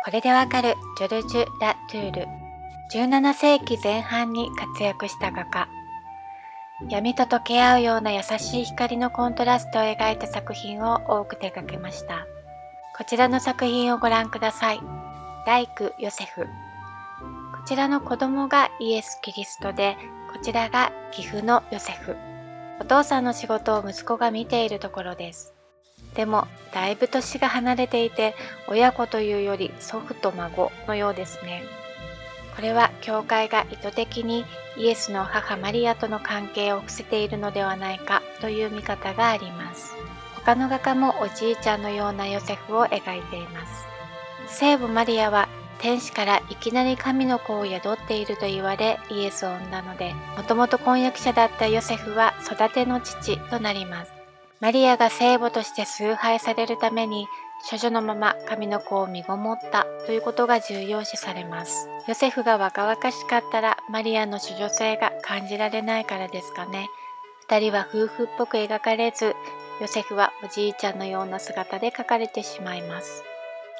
これでわかるジョルジュ・ラ・トゥール。17世紀前半に活躍した画家。闇と溶け合うような優しい光のコントラストを描いた作品を多く手掛けました。こちらの作品をご覧ください。大工ヨセフ。こちらの子供がイエス・キリストで、こちらが義父のヨセフ。お父さんの仕事を息子が見ているところです。でも、だいぶ年が離れていて、親子というより祖父と孫のようですね。これは教会が意図的にイエスの母マリアとの関係を伏せているのではないかという見方があります。他の画家もおじいちゃんのようなヨセフを描いています。聖母マリアは天使からいきなり神の子を宿っていると言われイエスを産んだので、もともと婚約者だったヨセフは育ての父となります。マリアが聖母として崇拝されるために処女のまま神の子を身ごもったということが重要視されます。ヨセフが若々しかったらマリアの処女性が感じられないからですかね。二人は夫婦っぽく描かれず、ヨセフはおじいちゃんのような姿で描かれてしまいます。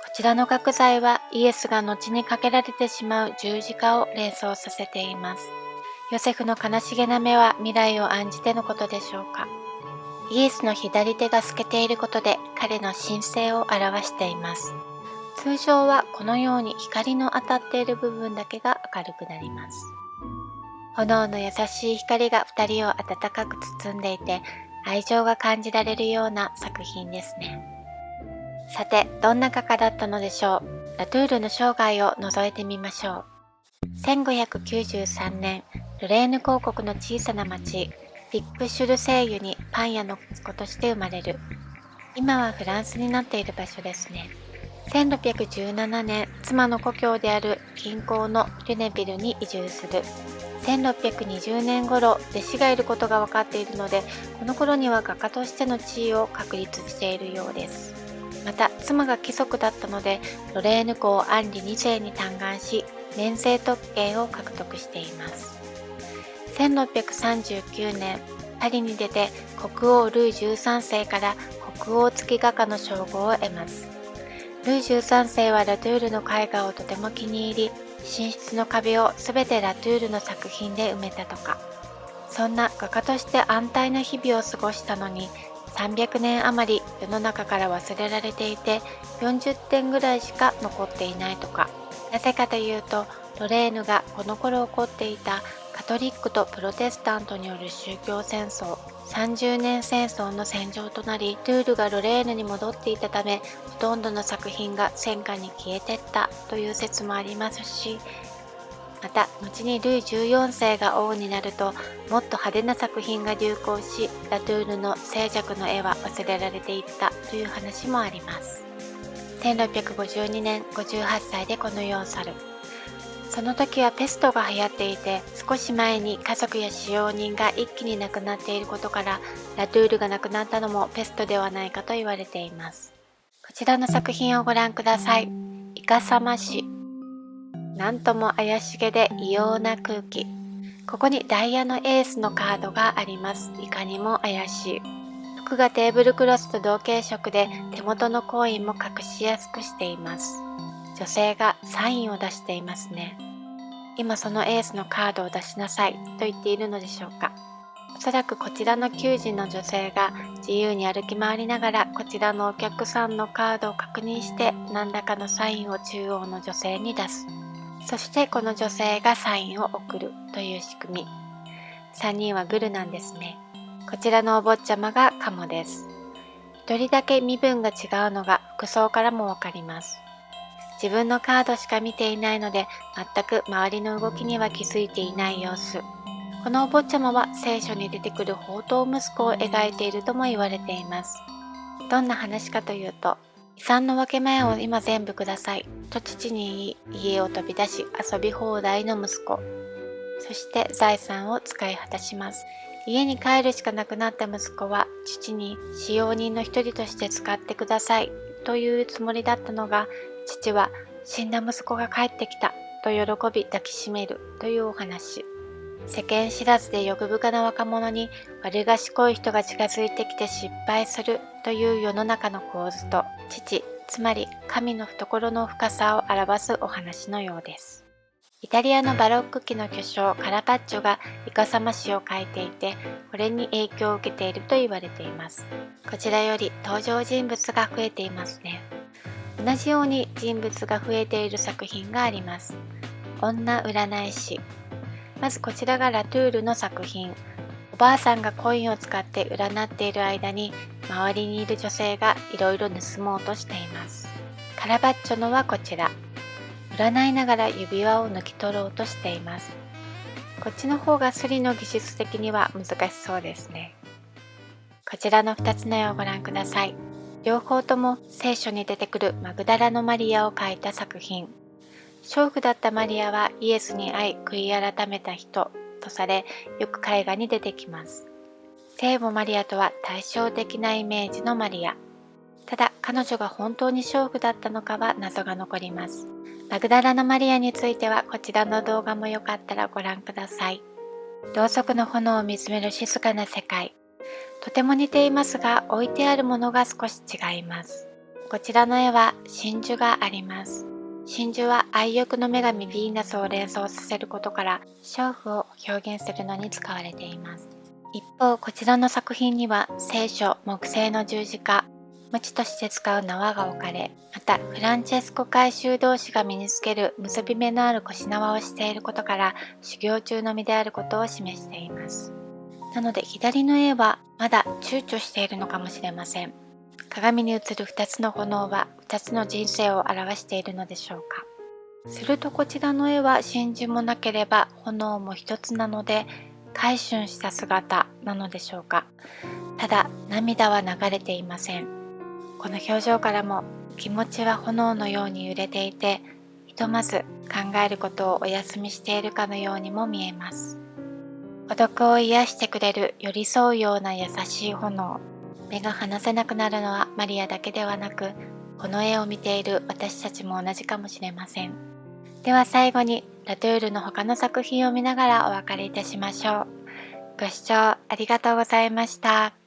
こちらの角材はイエスが後にかけられてしまう十字架を連想させています。ヨセフの悲しげな目は未来を案じてのことでしょうか。イエスの左手が透けていることで彼の神性を表しています。通常はこのように光の当たっている部分だけが明るくなります。炎の優しい光が2人を温かく包んでいて、愛情が感じられるような作品ですね。さて、どんな画家だったのでしょう。ラトゥールの生涯を覗いてみましょう。1593年、ルレーヌ公国の小さな町、ピップシュルセイユにパン屋の息子として生まれる。今はフランスになっている場所ですね。1617年、妻の故郷である近郊のリュネビルに移住する。1620年頃、弟子がいることが分かっているので、この頃には画家としての地位を確立しているようです。また、妻が貴族だったので、ロレーヌ公アンリ2世に嘆願し、免税特権を獲得しています。1639年、パリに出て国王ルイ13世から国王付き画家の称号を得ます。ルイ13世はラトゥールの絵画をとても気に入り、寝室の壁をすべてラトゥールの作品で埋めたとか。そんな画家として安泰な日々を過ごしたのに、300年余り世の中から忘れられていて、40点ぐらいしか残っていないとか。なぜかというと、ロレーヌがこの頃起こっていたカトリックとプロテスタントによる宗教戦争、30年戦争の戦場となり、トゥールがロレーヌに戻っていたため、ほとんどの作品が戦火に消えてったという説もありますし、また、後にルイ14世が王になると、もっと派手な作品が流行し、ラトゥールの静寂の絵は忘れられていったという話もあります。1652年、58歳でこの世を去る。その時はペストが流行っていて、少し前に家族や使用人が一気に亡くなっていることから、ラトゥールが亡くなったのもペストではないかと言われています。こちらの作品をご覧ください。イカサマシ。なんとも怪しげで異様な空気。ここにダイヤのエースのカードがあります。いかにも怪しい。服がテーブルクロスと同系色で手元のコインも隠しやすくしています。女性がサインを出していますね。今そのエースのカードを出しなさいと言っているのでしょうか。おそらくこちらの求人の女性が自由に歩き回りながらこちらのお客さんのカードを確認して何らかのサインを中央の女性に出す。そしてこの女性がサインを送るという仕組み。3人はグルなんですね。こちらのお坊ちゃまがカモです。一人だけ身分が違うのが服装からもわかります。自分のカードしか見ていないので全く周りの動きには気づいていない様子。このお坊ちゃまは聖書に出てくる宝刀息子を描いているとも言われています。どんな話かというと、遺産の分け前を今全部くださいと父に言い、家を飛び出し遊び放題の息子。そして財産を使い果たします。家に帰るしかなくなった息子は父に使用人の一人として使ってくださいというつもりだったのが、父は死んだ息子が帰ってきたと喜び抱きしめるというお話。世間知らずで欲深な若者に悪賢い人が近づいてきて失敗するという世の中の構図と、父つまり神の懐の深さを表すお話のようです。イタリアのバロック期の巨匠カラパッチョがイカサマ詩を書いていて、これに影響を受けていると言われています。こちらより登場人物が増えていますね。同じように人物が増えている作品があります。女占い師。まずこちらがラトゥールの作品。おばあさんがコインを使って占っている間に、周りにいる女性がいろいろ盗もうとしています。カラバッチョのはこちら。占いながら指輪を抜き取ろうとしています。こっちの方がスリの技術的には難しそうですね。こちらの2つの絵をご覧ください。両方とも聖書に出てくるマグダラのマリアを描いた作品。娼婦だったマリアはイエスに会い悔い改めた人とされ、よく絵画に出てきます。聖母マリアとは対照的なイメージのマリア。ただ彼女が本当に娼婦だったのかは謎が残ります。マグダラのマリアについてはこちらの動画もよかったらご覧ください。ろうそくの炎を見つめる静かな世界。とても似ていますが、置いてあるものが少し違います。こちらの絵は真珠があります。真珠は愛欲の女神ヴィーナスを連想させることから、娼婦を表現するのに使われています。一方、こちらの作品には聖書、木製の十字架、鞭として使う縄が置かれ、またフランチェスコ回収同士が身につける結び目のある腰縄をしていることから、修行中の身であることを示しています。なので左の絵はまだ躊躇しているのかもしれません。鏡に映る2つの炎は2つの人生を表しているのでしょうか。するとこちらの絵は真珠もなければ炎も一つなので、改春した姿なのでしょうか。ただ涙は流れていません。この表情からも気持ちは炎のように揺れていて、ひとまず考えることをお休みしているかのようにも見えます。孤独を癒してくれる寄り添うような優しい炎。目が離せなくなるのはマリアだけではなく、この絵を見ている私たちも同じかもしれません。では最後にラトゥールの他の作品を見ながらお別れいたしましょう。ご視聴ありがとうございました。